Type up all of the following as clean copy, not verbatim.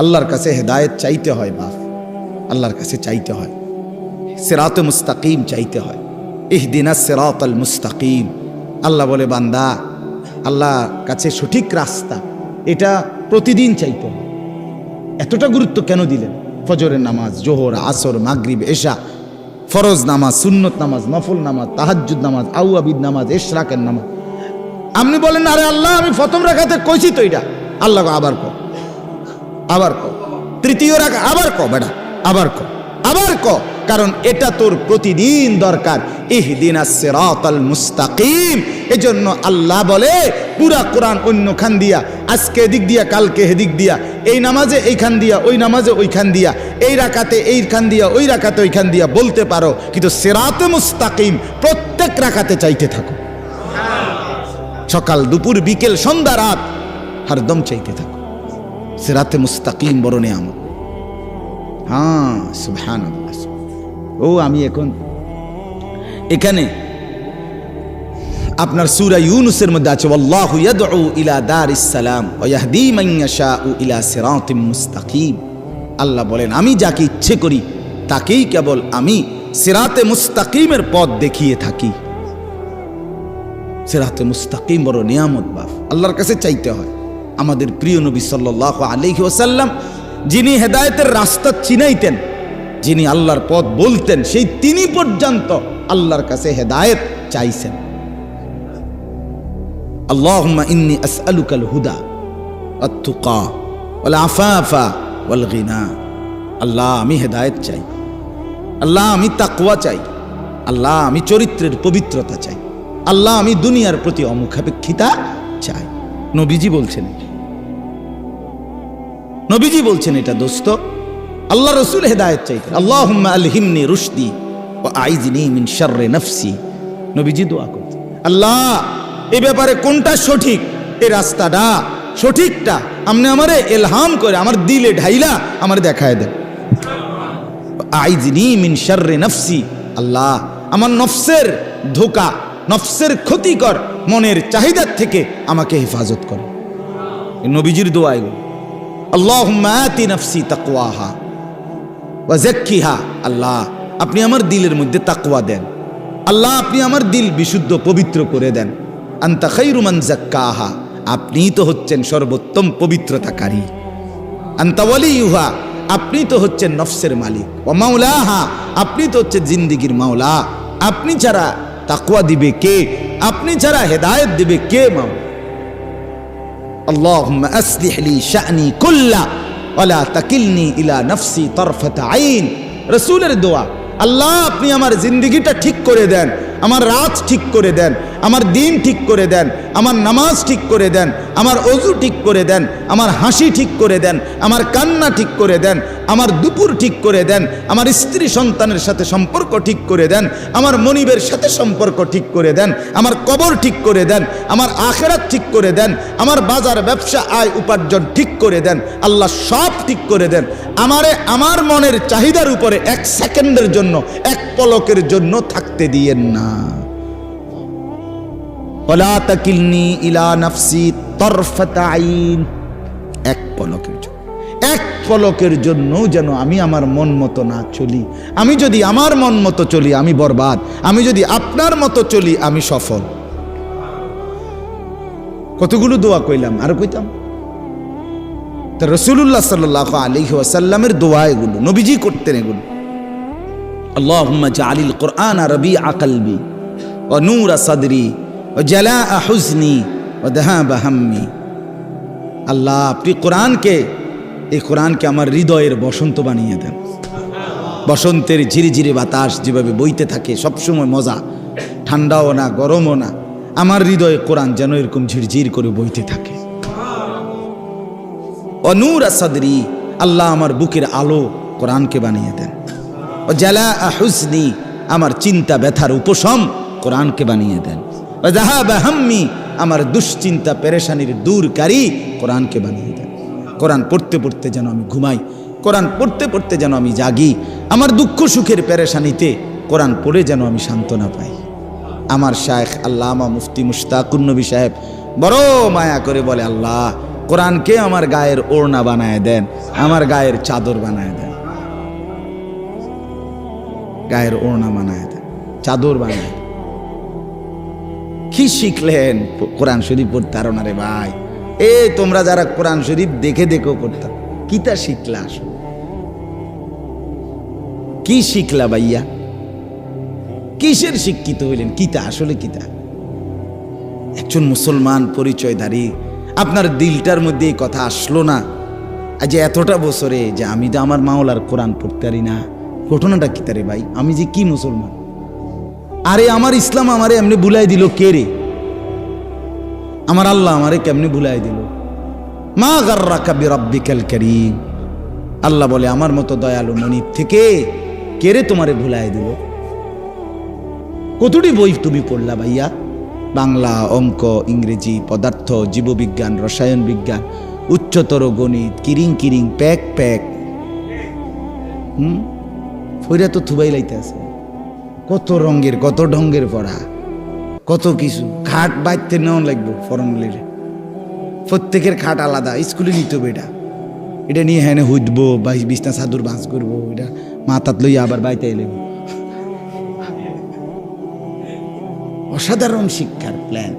আল্লাহর কাছে হেদায়েত চাইতে হয় বাপ, আল্লাহর কাছে চাইতে হয়, সিরাতে মুস্তাকিম চাইতে হয়। ইহদিনাস সিরাতাল মুস্তাকিম। আল্লাহ বলে বান্দা, আল্লাহ কাছে সঠিক রাস্তা এটা প্রতিদিন চাইতে হয়। এতটা গুরুত্ব কেন দিলেন? ফজরের নামাজ, জোহর, আসর, মাগরিব, এশা, ফরজ নামাজ, সুন্নত নামাজ, নফল নামাজ, তাহাজ্জুদ নামাজ, আউয়াবিদ নামাজ, ইশরাকের নামাজ। আপনি বলেন আরে আল্লাহ আমি প্রথম রাকাতে কইছি তো এটা। আল্লাহ আবার কো, আবার কো, তৃতীয় রাকাত আবার কো বেটা, আবার কো, আবার কো, কারণ এটা তোর প্রতিদিন দরকার। ইহদিনাস সিরাতাল মুস্তাকিম। এজন্য আল্লাহ বলে পুরা কোরআন অন্য খান দিয়া, আজকে এদিক দিয়া, কালকে হেদিক দিয়া, এই নামাজে এইখান দিয়া, ওই নামাজে ওইখান দিয়া, এই রাকাতে এইখান দিয়া, ওই রাকাতে ওইখান দিয়া বলতে পারো, কিন্তু সিরাতে মুস্তাকিম প্রত্যেক রাকাতে চাইতে থাকো। সকাল, দুপুর, বিকেল, সন্ধ্যা, রাত হরদম চাইতে থাকো। সিরাতে মুস্তাকিম বড় নিয়ামত। হ্যাঁ সুবহানাল্লাহ। ও আমি এখন এখানে আপনার সূরা ইউনূসের মধ্যে আছে ওয়াল্লাহু ইয়াদউ ইলা দারিস সালাম ওয়া ইয়াহদি মান ইয়াশাউ ইলা সিরাতিম মুস্তাকিম। আল্লাহ বলেন আমি যাকে ইচ্ছে করি তাকেই কেবল আমি সিরাতে মুস্তাকিমের পথ দেখিয়ে থাকি। সিরাতে মুস্তাকিম বড় নিয়ামত বাপ, আল্লাহর কাছে চাইতে হয়। আমাদের প্রিয় নবী সাল্লাল্লাহু আলাইহি ওয়াসাল্লাম যিনি হেদায়েতের রাস্তা চিনাইতেন, যিনি আল্লাহর পথ বলতেন, সেই তিনি পর্যন্ত আল্লাহর কাছে হেদায়েত চাইছেন। আল্লাহুম্মা ইন্নী আসআলুকাল হুদা ওয়াত তুকা ওয়াল আফাফা ওয়াল গিনা। আল্লাহ আমি হেদায়েত চাই, আল্লাহ আমি তাকওয়া চাই, আল্লাহ আমি চরিত্রের পবিত্রতা চাই, আল্লাহ আমি দুনিয়ার প্রতি অমুখাপেক্ষিতা চাই। নবীজি বলছেন, নবীজি বলছেন এটা দোস্ত। আল্লাহ রাসূল হেদায়েত চাইতেন। আল্লাহুম্মা আলহিমনি রুশদি ওয়া আইযনি মিন শাররি নাফসি। নবীজি দোয়া করতেন, আল্লাহ এই ব্যাপারে কোনটা সঠিক, এই রাস্তাটা সঠিকটা আপনি আমারে ইলহাম করে আমার দিলে ঢাইলা আমারে দেখায় দেন। আইযনি মিন শাররি নাফসি। আল্লাহ আমার নফসের ধোঁকা, নফসের ক্ষতিকর মনের চাহিদার থেকে আমাকে হেফাজত করে। নবীজির দোয়া এগুলো। আল্লাহুম্মা আতি নাফসি তাকওয়াহা ওয়া যাক্কিহা। আল্লাহ আপনি আমার দিলের মধ্যে তাকওয়া দেন, আল্লাহ আপনি আমার দিল বিশুদ্ধ পবিত্র করে দেন। আনতা খায়রু মান যাক্কাহা। আপনিই তো হচ্ছেন সর্বোত্তম পবিত্রতাকারী। আনতা ওয়ালিয়ুহা। আপনি তো হচ্ছেন নফসের মালিক। ওয়া মাওলাহা। আপনি তো হচ্ছেন জিন্দেগীর মাওলা। আপনি ছাড়া তাকওয়া দিবে কে? আপনি ছাড়া হেদায়েত দিবে কে? মাওলা আল্লাহুম্মা আসলিহ লি শা'নি কুল্লা ওয়া লা তাকিলনি ইলা নাফসি তারফাতা আইন। রাসূলের দোয়া, আল্লাহ আপনি আমার জিন্দেগিটা ঠিক করে দেন, আমার রাত ঠিক করে দেন, আমার দিন ঠিক করে দেন, আমার নামাজ ঠিক করে দেন, আমার ওযু ঠিক করে দেন, আমার হাসি ঠিক করে দেন, আমার কান্না ঠিক করে দেন, আমার দুপুর ঠিক করে দেন, আমার স্ত্রী সন্তানের সাথে সম্পর্ক ঠিক করে দেন, আমার মনিবের সাথে সম্পর্ক ঠিক করে দেন, আমার কবর ঠিক করে দেন, আমার আখিরাত ঠিক করে দেন, আমার বাজার ব্যবসা আয় উপার্জন ঠিক করে দেন। আল্লাহ সব ঠিক করে দেন। আমারে আমার মনের চাহিদার উপরে এক সেকেন্ডের জন্য, এক পলকের জন্য থাকতে দিয়েন না। ওয়ালা তাকিলনি ইলা নাফসি তারফাতা আইন। এক পলকের জন্য, এক পলকের জন্য যেন আমি আমার মন মতো না চলি। আমি যদি আমার মন মতো চলি আমি বরবাদ, আমি যদি আপনার মতো চলি আমি সফল। কতগুলো দোয়া কইলাম, আর কইতাম। তা রাসূলুল্লাহ সাল্লাল্লাহু আলাইহি ওয়াসাল্লামের দোয়া এগুলো, নবীজি করতেন এগুলো। আল্লাহুম্মা জাআলিল কুরআনা রাবিআ কলবি ওয়া নূরা সাদরি ওয়া জালাআ হুজনি ওয়া যাহাবা হাম্মি। আল্লাহ আপনি কোরআনকে, এই কোরআনকে আমার হৃদয়ের বসন্ত বানিয়ে দেন। বসন্তের ঝিরিঝিরি বাতাস যেভাবে বইতে থাকে, সবসময় মজা, ঠান্ডাও না গরমও না, আমার হৃদয়ে কোরআন যেন এরকম ঝিরঝির করে বইতে থাকে। ও নূরা সাদরি। আল্লাহ আমার বুকের আলো কোরআনকে বানিয়ে দেন। ও জালাআ হুজনি। আমার চিন্তা ব্যথার উপশম কোরআনকে বানিয়ে দেন। ও যাহাবা হাম্মি। আমার দুশ্চিন্তা পেরেশানির দূরকারী কোরআনকে বানিয়ে দেন। কোরআন পড়তে পড়তে যেন আমি ঘুমাই, কোরআন পড়তে পড়তে যেন আমি জাগি, আমার দুঃখ সুখের পেরেশানিতে কোরআন পড়ে যেন আমি সান্ত্বনা পাই। আমার শায়েখ আল্লামা মুফতি মুশতাকুন নবী সাহেব বড় মায়া করে বলে, আল্লাহ কোরআনকে আমার গায়ের ওড়না বানায় দেন, আমার গায়ের চাদর বানায় দেন, গায়ের ওড়না বানায় দেন, চাদর বানায় দেন। কি শিখলেন? কোরআন শরীফ পড়তে পারো না রে ভাই। তোমরা যারা কোরআন শরীফ দেখে দেখেও পড়তাম, কিতা শিখলা? আসলে কি শিখলা ভাইয়া? কিসের শিক্ষিত হইলেন? কিতা আসলে কিতা? একজন মুসলমান পরিচয়ধারী, আপনার দিলটার মধ্যে এই কথা আসলো না আজ এতটা বছরে যে আমি তো আমার মাওলার কোরআন পড়তে পারি না? ঘটনাটা কিতা রে ভাই? আমি যে কি মুসলমান? আরে আমার ইসলাম আমারে এমনি ভুলাই দিল কে রে? আমার আল্লাহ আমারে কেমনি ভুলাই দিল? মা গাররাকা বিরাব্বিকাল কারীম। আল্লাহ বলে আমার মতো দয়ালু মনিব থেকে কে রে তোমারে ভুলাই দিল? কতটি বই তুমি পড়লা ভাইয়া? বাংলা, অঙ্ক, ইংরেজি, পদার্থ, জীববিজ্ঞান, রসায়ন বিজ্ঞান, উচ্চতর গণিত, কিরিং কিরিং প্যাক প্যাক। ফইরা তো থুবাই লাইতে আছে। কত রঙের কত ঢঙ্গের পড়া, কত কিছু। খাট বাইতে নেওয়া লাগবে ফর্মুলিরে, প্রত্যেকের খাট আলাদা। স্কুলে নিতে হবে এটা নিয়ে হ্যাঁ হুদবো, বিছনা চাদর বাঁচ করবো, এটা মাথাত লইয়া আবার বাইতে এলে। অসাধারণ শিক্ষার প্ল্যান।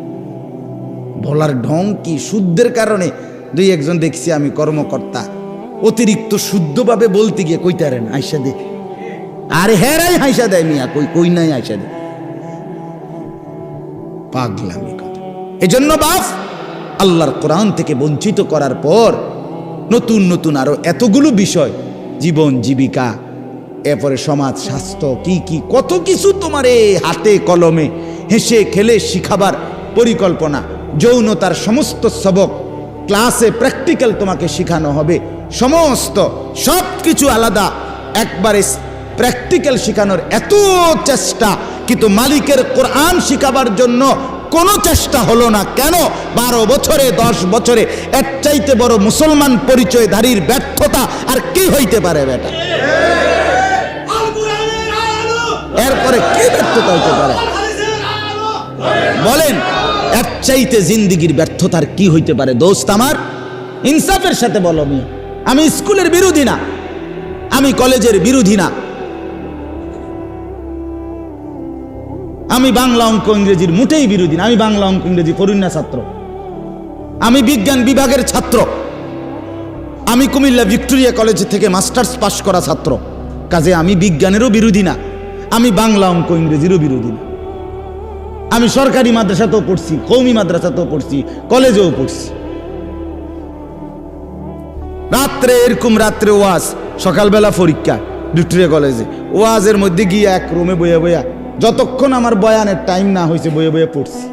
বলার ঢং কি! শুদ্ধের কারণে দুই একজন দেখছি আমি কর্মকর্তা অতিরিক্ত শুদ্ধভাবে বলতে গিয়ে কইতারেন আইসা দে, আরে হেরাই হাইসা দেয় মিয়া, কই নাই আইসা দে। পাগলামি কথা। এজন্য বাপ আল্লাহর কোরআন থেকে বঞ্চিত করার পর নতুন নতুন আরো এতগুলো বিষয়, জীবন জীবিকা, এরপরে সমাজ স্বাস্থ্য, কি কি কত কিছু তোমার হাতে কলমে হেসে খেলে শিখাবার পরিকল্পনা। যৌনতার সমস্ত সবক ক্লাসে প্র্যাকটিক্যাল তোমাকে শেখানো হবে, সমস্ত সব কিছু আলাদা, একবারে প্র্যাকটিক্যাল শেখানোর এত চেষ্টা, কিন্তু মালিকের কোরআন শিখাবার জন্য কোনো চেষ্টা হলো না। কেন? 12 বছরে 10 বছরে এর চাইতে বড় মুসলমান পরিচয়ধারীর ব্যর্থতা আর কি হইতে পারে বেটা? এরপরে কি ব্যর্থতা হইতে পারে বলেন? এর চাইতে জিন্দিগির ব্যর্থতার কি হইতে পারে? দোস্ত আমার, ইনসাফের সাথে বলো। আমি স্কুলের বিরোধী না, আমি কলেজের বিরোধী না, আমি বাংলা অঙ্ক ইংরেজির মোটেই বিরোধী না। আমি বাংলা অঙ্ক ইংরেজি পড়ুনা ছাত্র, আমি বিজ্ঞান বিভাগের ছাত্র, আমি কুমিল্লা ভিক্টোরিয়া কলেজ থেকে মাস্টার্স পাশ করা ছাত্র। কাজে আমি বিজ্ঞানেরও বিরোধী না, আমি বাংলা অঙ্ক ইংরেজিরও বিরোধী না। আমি সরকারি মাদ্রাসাতেও পড়ছি, কওমি মাদ্রাসাতেও পড়ছি, কলেজেও পড়ছি। রাত্রে এরকম রাত্রে ওয়াজ, সকালবেলা পরীক্ষা ভিক্টোরিয়া কলেজে। ওয়াজের মধ্যে গিয়ে এক রুমে বইয়া বইয়া যতক্ষণ আমার বয়ানের টাইম না হয়েছে বইয়া বইয়া পড়ছি।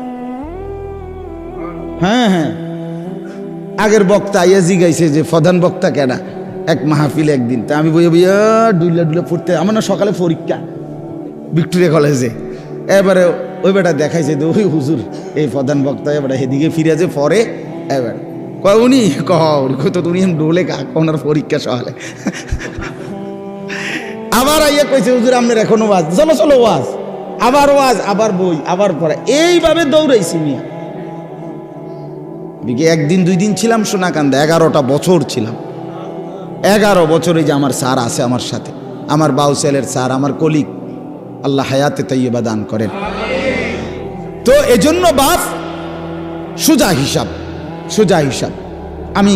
হ্যাঁ হ্যাঁ, আগের বক্তা আইয়া জিগাইছে যে প্রধান বক্তা কেডা এক মাহফিলে একদিন, তা আমি বইয়া বইয়া ডুইলা ডুইলা পড়তে। আমার না সকালে পরীক্ষা ভিক্টোরিয়া কলেজে। এবারে ওই বেটা দেখাইছে যে ওই হুজুর এই প্রধান বক্তা, এবারে সেদিকে ফিরে যে পরে এবার কয় উনি তো তুমি ডোলে ওনার পরীক্ষা সকালে। আবার আইয়া কইছে হুজুর আপনার এখনো ওয়াজ, চলো চলো ওয়াজ, আবার ওয়াজ, আবার বই, আবার পড়া, এইভাবে দৌড়াইছি মিয়া। একদিন 2 দিন ছিলাম সোনাকান্দা, 11টা বছর ছিলাম। 11 বছরে যে আমার স্যার আছে আমার সাথে, আমার বাউসেলের স্যার, আমার কলিগ, আল্লাহ হায়াতে তাইয়্যিবা দান করেন। তো এজন্য বাপ সোজা হিসাব আমি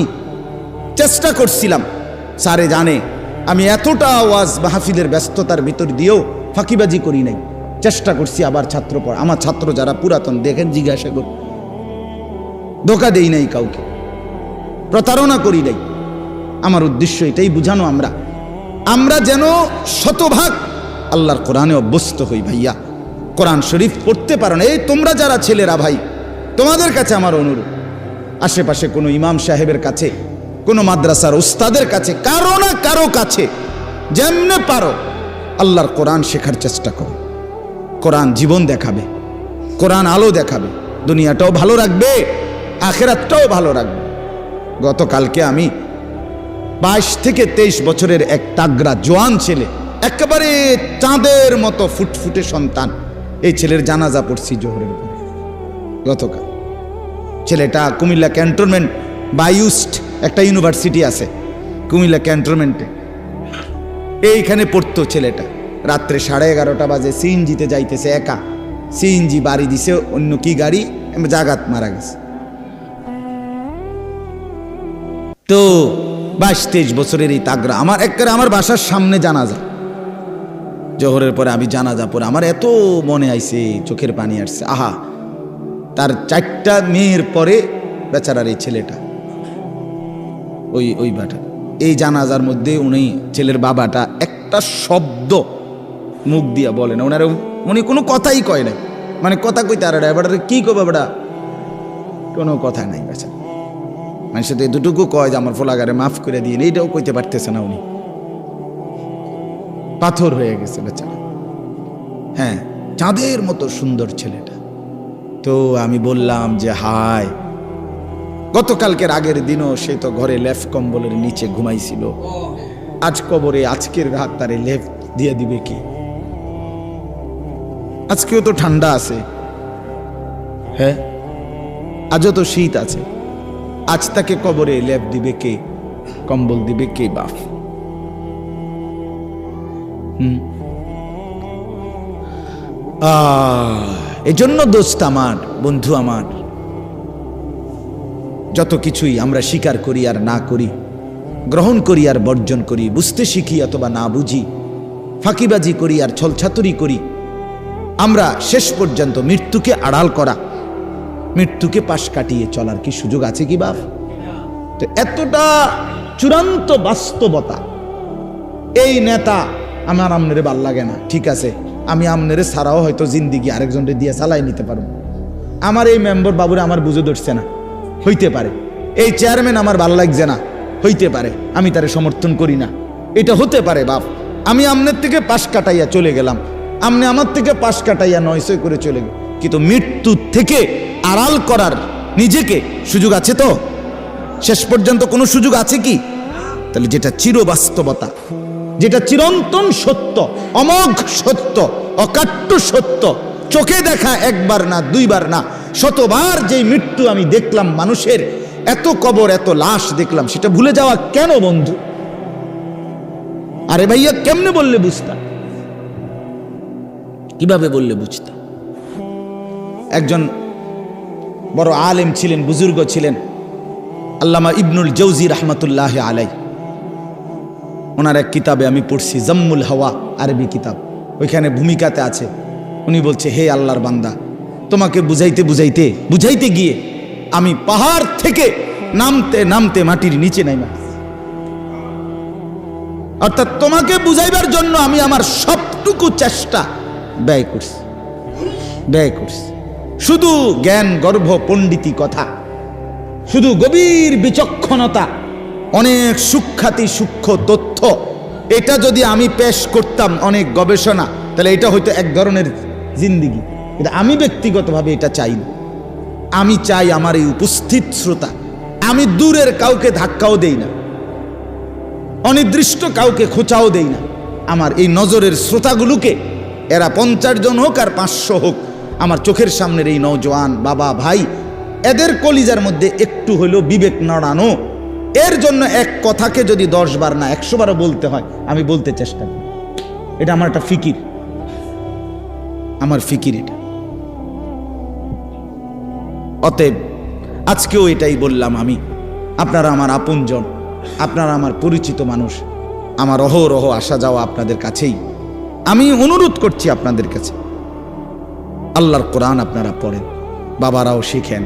চেষ্টা করছিলাম। স্যারে জানে আমি এতটা ওয়াজ মাহফিলের ব্যস্ততার ভিতর দিয়েও ফাঁকিবাজি করি নাই, চেষ্টা করছি। আবার ছাত্র পড়া, আমার ছাত্র যারা পুরাতন দেখেন, জিজ্ঞাসা করি, ধোকা দেই নাই কাউকে, প্রতারণা করি নাই। আমার উদ্দেশ্য এটাই বুঝানো আমরা যেন শতভাগ আল্লাহর কোরআনে অভ্যস্ত হই। ভাইয়া কোরআন শরীফ পড়তে পারো না, এই তোমরা যারা ছেলেরা ভাই, তোমাদের কাছে আমার অনুরোধ, আশেপাশে কোনো ইমাম সাহেবের কাছে, কোনো মাদ্রাসার উস্তাদের কাছে, কারো না কারো কাছে যেমনে পারো আল্লাহর কোরআন শেখার চেষ্টা করো। কোরআন জীবন দেখাবে, কোরআন আলো দেখাবে, দুনিয়াটাও ভালো রাখবে, আখিরাতটাও ভালো রাখবে। গতকালকে আমি 22 থেকে 23 বছরের এক তাগড়া জোয়ান ছেলে, একেবারে চাঁদের মতো ফুটফুটে সন্তান, এই ছেলের জানাজা পড়ছি জোহরের পরে। গতকাল ছেলেটা কুমিল্লা ক্যান্টনমেন্ট বায়ুস্ট একটা ইউনিভার্সিটি আছে কুমিল্লা ক্যান্টনমেন্টে, এইখানে পড়তো ছেলেটা। রাত্রে 11:30 বাজে সিএনজিতে যাইতেছে একা, সিএনজি বাড়ি দিছে অন্য কি গাড়ি, জাগাত মারা গেছে। তো 22-23 বছরের এই তাগড়া আমার বাসার সামনে জানাজা, জোহরের পরে আমি জানাজা পরে আমার এত মনে আইছে, চোখের পানি আসছে। আহা, তার 4টা মেয়ের পরে বেচারার এই ছেলেটা, ওই বাটা, এই জানাজার মধ্যে উনি ছেলের বাবাটা একটা শব্দ মুখ দিয়া বলে না, উনি কোনো কথাই কয় না, মানে কথা কইতে আর বেটারে কি কবে বেটা, কোনো কথা নাই বেচারা। মানুষের তো এতটুকু কয় যে আমার ফোলাগারে মাফ করে দিয়ে, এইটাও কইতে পারতেছে না উনি, পাথর হয়ে গেছে বেচারা। হ্যাঁ, চাঁদের মতো সুন্দর ছেলেটা। তো আমি বললাম যে হায়, গতকালকের আগের দিনও সে তো ঘরে লেফ কম্বলের নিচে ঘুমাইছিল, আজ কবরে আজকের রাত তারে লেফ দিয়ে দিবে কি? আজকেও তো ঠান্ডা আছে, হ্যাঁ আজও তো শীত আছে, আজ তাকে কবরে লেপ দিবে কে, কম্বল দিবে কে বাপ? এজন্য দোস্ত আমার, বন্ধু আমার, যত কিছুই আমরা স্বীকার করি আর না করি, গ্রহণ করি আর বর্জন করি, বুঝতে শিখি অথবা না বুঝি, ফাঁকিবাজি করি আর ছলছাতুরি করি, আমরা শেষ পর্যন্ত মৃত্যুকে আড়াল করা, মৃত্যুকে পাশ কাটিয়ে চলার কি সুযোগ আছে কি বাপ? তো এতটা চূড়ান্ত বাস্তবতা, এই নেতা আমার আমনেরে ভাল লাগে না, ঠিক আছে, আমি আমনেরে ছাড়াও হয়তো জিন্দিগি আরেকজনকে দিয়ে চালাই নিতে পারবো। আমার এই মেম্বার বাবুরে আমার বুঝে ধরছে না, হইতে পারে। এই চেয়ারম্যান আমার ভাল লাগছে না, হইতে পারে, আমি তারে সমর্থন করি না, এটা হতে পারে বাপ। আমি আমনের থেকে পাশ কাটাইয়া চলে গেলাম, আমনে আমার থেকে পাশ কাটাইয়া 900 করে চলে গেল, কিন্তু মৃত্যু থেকে আড়াল করার নিজেকে সুযোগ আছে তো? শেষ পর্যন্ত কোনো সুযোগ আছে কি? তাহলে যেটা চিরবাস্তবতা, যেটা চিরন্তন সত্য, অমোঘ সত্য, অকাট্য সত্য, চোখে দেখা একবার না দুইবার না শতবার যেই মৃত্যু আমি দেখলাম মানুষের, এত কবর এত লাশ দেখলাম, সেটা ভুলে যাওয়া কেন বন্ধু? আরে ভাইয়া কেমনে বললে বুঝতাম, কিভাবে বললে বুঝতাম? একজন বড় আলেম ছিলেন, বুজুর্গ ছিলেন, আল্লামা ইবনুল জৌজি রহমতুল্লাহ আলাই। ওনার এক কিতাবে আমি পড়ছি, জম্মুল হাওয়া, আরবি কিতাব, ওইখানে ভূমিকাতে আছে, উনি বলছে, হে আল্লাহর বান্দা, তোমাকে বুঝাইতে গিয়ে আমি পাহাড় থেকে নামতে নামতে মাটির নিচে নাইমা, অর্থাৎ তোমাকে বুঝাইবার জন্য আমি আমার সবটুকু চেষ্টা ব্যয় করছি। শুধু জ্ঞান গর্ভ পণ্ডিতি কথা, শুধু গভীর বিচক্ষণতা, অনেক সূক্ষ্ম তথ্য, এটা যদি আমি পেশ করতাম, অনেক গবেষণা, তাহলে এটা হয়তো এক ধরনের জিন্দিগি। কিন্তু আমি ব্যক্তিগতভাবে এটা চাই না। আমি চাই আমার এই উপস্থিত শ্রোতা, আমি দূরের কাউকে ধাক্কাও দেই না, অনির্দিষ্ট কাউকে খোঁচাও দেই না, আমার এই নজরের শ্রোতাগুলোকে, এরা 50 জন হোক আর 500 হোক, আমার চোখের সামনের এই নওজোয়ান বাবা ভাই, এদের কলিজার মধ্যে একটু হলেও বিবেক নড়ানো, এর জন্য এক কথাকে যদি 10 বার না 100 বারও বলতে হয়, আমি বলতে চেষ্টা করি। এটা আমার একটা ফিকির, আমার ফিকির এটা। অতএব আজকেও এটাই বললাম, আমি, আপনারা আমার আপনজন, আপনারা আমার পরিচিত মানুষ, আমার অহরহ আসা যাওয়া আপনাদের কাছেই। আমি অনুরোধ করছি আপনাদের কাছে, আল্লাহর কোরআন আপনারা পড়েন, বাবারাও শিখেন,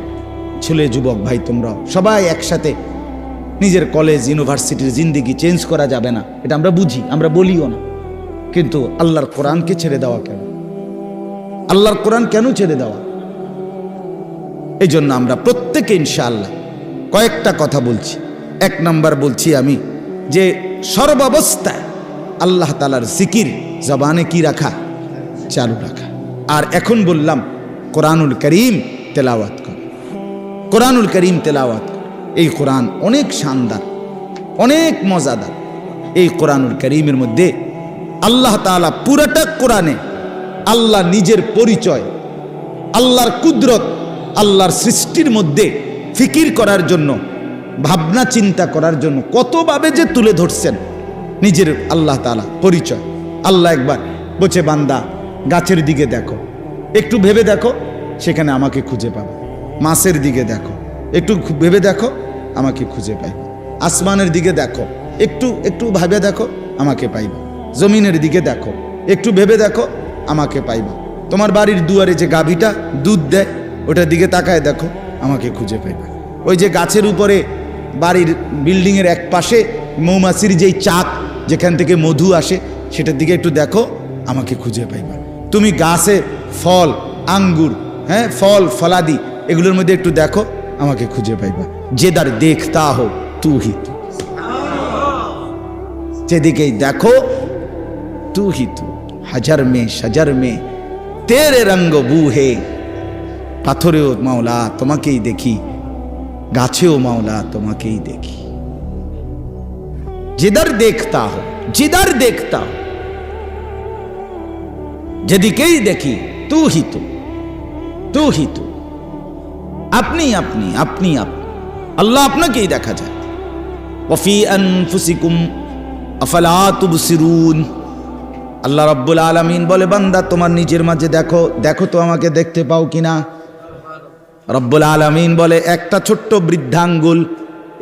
ছেলে যুবক ভাই তোমরাও সবাই একসাথে। নিজের কলেজ ইউনিভার্সিটির জিন্দিগি চেঞ্জ করা যাবে না, এটা আমরা বুঝি, আমরা বলিও না, কিন্তু আল্লাহর কোরআনকে ছেড়ে দেওয়া কেন? আল্লাহর কোরআন কেন ছেড়ে দেওয়া? এই জন্য আমরা প্রত্যেকে ইনশাআল্লাহ কয়েকটা কথা বলছি। 1 নাম্বার বলছি আমি যে সর্বাবস্থায় আল্লাহ তাআলার জিকির জবানে কি রাখা, চালু রাখা। আর এখন বললাম কোরআনুল করিম তেলাওয়াত কর, কোরআনুল করিম তেলাওয়াত কর। এই কোরআন অনেক শানদার, অনেক মজাদার। এই কোরআনুল করিমের মধ্যে আল্লাহ তাআলা পুরাটা কোরআনে আল্লাহ নিজের পরিচয়, আল্লাহর কুদরত, আল্লাহর সৃষ্টির মধ্যে ফিকির করার জন্য ভাবনা চিন্তা করার জন্য কতভাবে যে তুলে ধরছেন নিজের আল্লাহ তাআলা পরিচয়। আল্লাহ একবার বলছে, বান্দা গাছের দিকে দেখো, একটু ভেবে দেখো, সেখানে আমাকে খুঁজে পাবে। মাছের দিকে দেখো, একটু ভেবে দেখো, আমাকে খুঁজে পাইবে। আসমানের দিকে দেখো, একটু একটু ভাবে দেখো, আমাকে পাইবা। জমিনের দিকে দেখো, একটু ভেবে দেখো, আমাকে পাইবা। তোমার বাড়ির দুয়ারে যে গাভীটা দুধ দেয়, ওটার দিকে তাকায় দেখো, আমাকে খুঁজে পাইবা। ওই যে গাছের উপরে বাড়ির বিল্ডিংয়ের এক পাশে মৌমাছির যেই চাক, যেখান থেকে মধু আসে, সেটার দিকে একটু দেখো, আমাকে খুঁজে পাইবা। তুমি গাছে ফল, আঙ্গুর, হ্যাঁ, ফল ফলাদি, এগুলোর মধ্যে একটু দেখো, আমাকে খুঁজে পাইবা। যেদার দেখতা হো তু হি তু, যেদিকেই দেখো তু হি তু। হাজার মে সাজার মে তেরে রঙ্গ বু হে। পাথরেও মাওলা তোমাকেই দেখি, গাছেও মাওলা তোমাকেই দেখি। जिधर देखता हो, जिधर देखता हो, যেদিকেই দেখি তু হি তু, তু হি তু। আপনি আপনি আপনি আপনি, আল্লাহ আপনাকেই দেখা যায়। ওয়াফি আনফুসিকুম আফালা তুবসিরুন। আল্লাহ রাব্বুল আলামিন বলে, বান্দা তোমার নিজের মাঝে দেখো, দেখো তো আমাকে দেখতে পাও কিনা। রব্বুল আলামিন বলে, একটা ছোট্ট বৃদ্ধাঙ্গুল,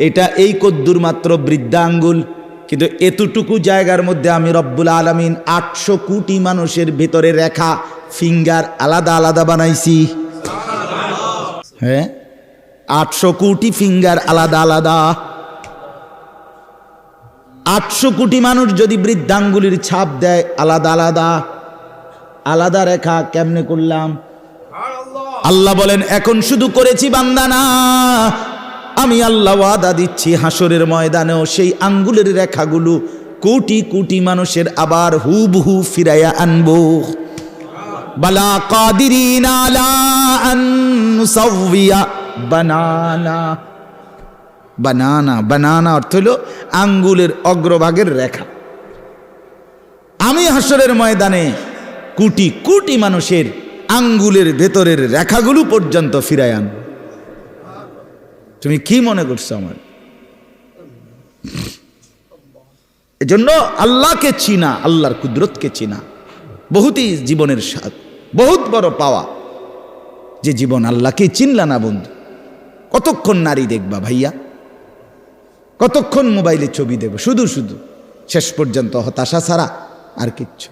এটা এই কদ্দুর মাত্র বৃদ্ধাঙ্গুল, কিন্তু এতটুকু জায়গার মধ্যে আমি রব্বুল আলামিন 800 কোটি মানুষের ভেতরে রেখা ফিঙ্গার আলাদা আলাদা বানাইছি। হ্যাঁ, 800 কোটি ফিঙ্গার আলাদা আলাদা। 800 কোটি মানুষ যদি বৃদ্ধাঙ্গুলির ছাপ দেয় আলাদা আলাদা, আলাদা রেখা কেমনে করলাম? আল্লাহ বলেন, এখন শুধু করেছি বান্দা না, আমি আল্লাহ ওয়াদা দিচ্ছি হাসরের ময়দানেও সেই আঙ্গুলের রেখাগুলো কোটি কোটি মানুষের আবার হুবহু ফিরাইয়া আনবো। বালা কাদিরিন আলা আন নুসাউইয়া বানানা। বানানা, বানানা অর্থ হলো আঙ্গুলের অগ্রভাগের রেখা। আমি হাসরের ময়দানে কোটি কোটি মানুষের আঙ্গুলের ভেতরের রেখাগুলো পর্যন্ত ফিরাই আন। তুমি কি মনে করছো আমার? এজন্য আল্লাহকে চিনা, আল্লাহর কুদরতকে চিনা বহুতই জীবনের স্বাদ, বহুত বড় পাওয়া। যে জীবন আল্লাহকে চিনলা না বন্ধু, কতক্ষণ নারী দেখবা ভাইয়া, কতক্ষণ মোবাইলে ছবি দেব, শুধু শুধু শেষ পর্যন্ত হতাশা ছাড়া আর কিচ্ছু।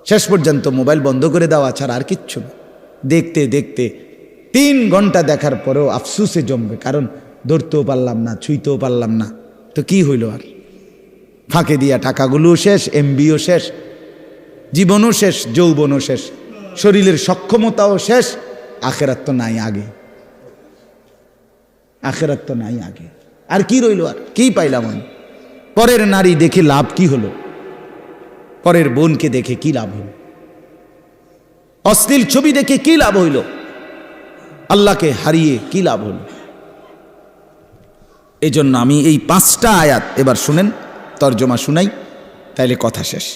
শেষ পর্যন্ত মোবাইল বন্ধ করে দেওয়া ছাড়া আর কিচ্ছু না। দেখতে দেখতে 3 ঘন্টা দেখার পরেও আফসুসে জমবে, কারণ ধরতেও পারলাম না, ছুঁইতেও পারলাম না, তো কি হইল আর? ফাঁকে দিয়া টাকাগুলোও শেষ, এমবিও শেষ, জীবনও শেষ, যৌবনও শেষ, শরীরের সক্ষমতাও শেষ। আখেরাত তো নাই আগে, আখেরাত তো নাই আগে। আর কি রইল? আর কি পাইলাম আমি? পরের নারী দেখে লাভ কি হলো? পরের বোনকে দেখে কি লাভ হইল? অশ্লীল ছবি দেখে কি লাভ হইল? আল্লাহকে হারিয়ে কি লাভ হইল? এই জন্য আমি এই 5টা আয়াত এবার শুনেন, তর্জমা শুনাই, তাইলে কথা শেষ।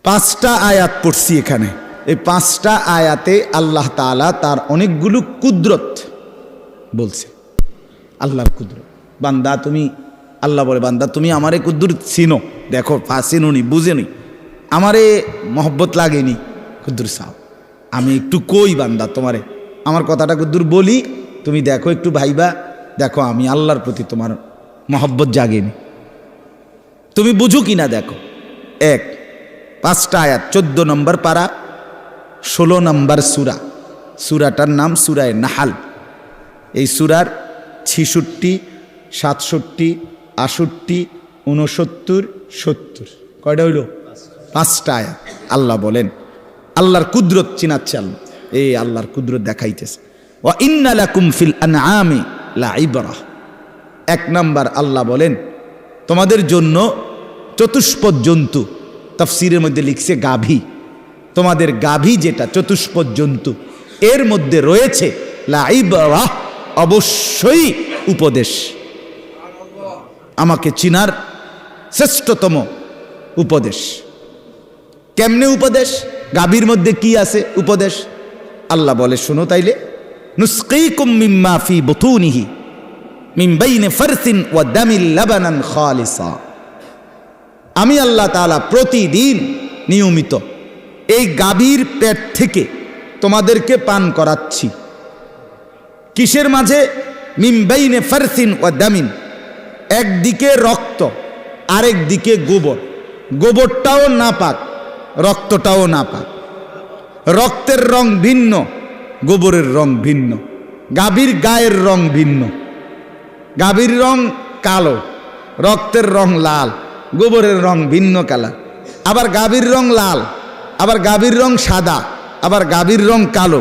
5টা আয়াত পড়ছি এখানে। এই 5টা আয়াতে আল্লাহ তাআলা তার অনেকগুলো কুদরত বলছে। আল্লাহর কুদরত। বান্দা তুমি, আল্লাহ বলে, বান্দা তুমি আমারে কুদরত চিনো, দেখো চিনুনি, বুঝেনি, আমারে মহব্বত লাগেনি, কুদরত চাও। আমি একটু কই বান্দা তোমারে, আমার কথাটা কুদুর বলি, তুমি দেখো, একটু ভাইবা দেখো আমি আল্লাহর প্রতি তোমার মহব্বত জাগেনি, তুমি বুঝো কিনা দেখো। 5টা আয়াত, 14 নম্বর পারা, 16 নম্বর সূরা। সূরাটার নাম সূরায়ে নাহাল। এই সূরার 66, 67, 68, 69, 70 কয়টা হইল? 5টা আয়াত। আল্লাহ বলেন, আল্লাহর কুদরত চিনাচ্ছে আল্লাহ, এই আল্লাহর কুদরত দেখাইতেছে। ওয়া ইন্না লাকুম ফিল আনআমি লাইবরাহ। 1 নাম্বার আল্লাহ বলেন, তোমাদের জন্য চতুষ্পদ জন্তু, তাফসীরের মধ্যে লিখছে গাভী, তোমাদের গাভী যেটা চতুষ্পদ জন্তু, এর মধ্যে রয়েছে লাইবরাহ, অবশ্যই উপদেশ। আমাকে চিনার শ্রেষ্ঠতম উপদেশ। কেমনে উপদেশ? গাভীর মধ্যে কি আছে উপদেশ? আল্লাহ বলে, শোনো তাইলে, নুসকিকুম মিম্মা ফি বুতুনিহি, মিন বাইনি ফারসিন ওয়া দামিল লাবানান খালিসা। আমি আল্লাহ তাআলা প্রতিদিন নিয়মিত এই গাভীর পেট থেকে তোমাদেরকে পান করাচ্ছি। কিসের মাঝে? মিন বাইনি ফারসিন ওয়া দামিন, একদিকে রক্ত আরেক দিকে গোবর। গোবরটাও নাপাক, রক্তটাও নাপাক। রক্তের রং ভিন্ন, গোবরের রং ভিন্ন। গাভীর গায়ের রং ভিন্ন, গাভীর রং কালো, রক্তের রং লাল, গোবরের রং ভিন্ন কালার। আবার গাভীর রং লাল, আবার গাভীর রং সাদা, আবার গাভীর রং কালো,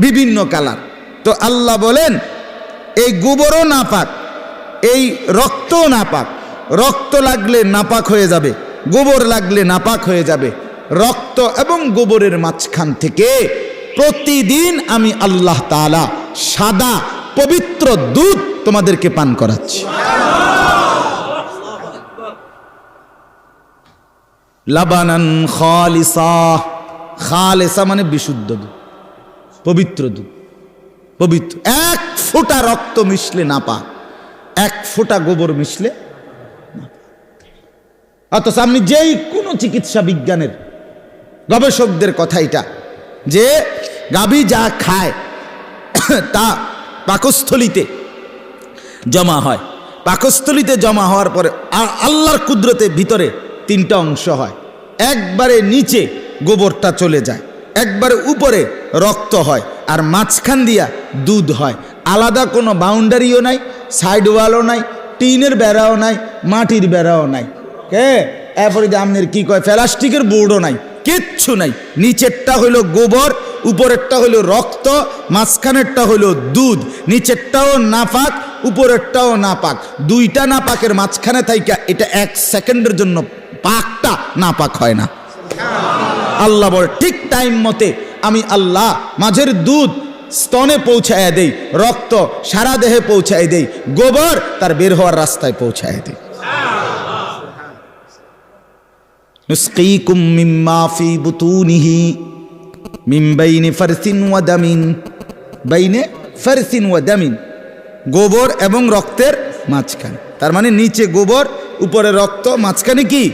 বিভিন্ন কালার। তো আল্লাহ বলেন এই গোবরও নাপাক, এই রক্তও নাপাক। রক্ত লাগলে নাপাক হয়ে যাবে, গোবর লাগলে নাপাক হয়ে যাবে। রক্ত এবং গোবরের মাঝখান থেকে প্রতিদিন আমি আল্লাহ তাআলা সাদা পবিত্র দুধ তোমাদেরকে পান করাচ্ছি। লাবানান খালিসা, খালিসা মানে বিশুদ্ধ দুধ, পবিত্র দুধ, পবিত্র। এক ফোঁটা রক্ত মিশলে নাপাক, এক ফোঁটা গোবর মিশলে। অথচ আপনি যেই কোনো চিকিৎসা বিজ্ঞানের গবেষকদের কথা এটা, যে গাভী যা খায় তা পাকস্থলিতে জমা হয়। পাকস্থলিতে জমা হওয়ার পরে আল্লাহর কুদরতে ভিতরে তিনটা অংশ হয়। একবারে নিচে গোবরটা চলে যায়, একবারে উপরে রক্ত হয়, আর মাঝখান দিয়া দুধ হয়। আলাদা কোনো বাউন্ডারিও নাই, সাইড ওয়ালও নাই, টিনের বেড়াও নাই, মাটির বেড়াও নাই। এরপরে যে আপনার কি কয় প্লাস্টিকের বোর্ডও নাই, কিচ্ছু নাই। নিচেরটা হইল গোবর, উপরেরটা হইল রক্ত, মাঝখানেরটা হইল দুধ। নিচেরটাও নাপাক, উপরেরটাও নাপাক। দুইটা নাপাকের মাঝখানে থাইকা এটা 1 সেকেন্ডের জন্য পাকটা নাপাক হয় না। আল্লাহ বলে ঠিক টাইম মতে আমি আল্লাহ মাঝের দুধ স্তনে পৌঁছায় দেই, রক্ত সারা দেহে পৌঁছায় দেই, গোবর তার বের হওয়ার রাস্তায় পৌঁছায় দেই। নুসকিকুম মিম্মা ফি বুতুনিহি মিন বাইনি ফারসিন ওয়া দামিন, বাইনে ফারসিন ওয়া দামিন, গোবর এবং রক্তের মাঝখানে। তার মানে নিচে গোবর, উপরে রক্ত, মাঝখানে কি?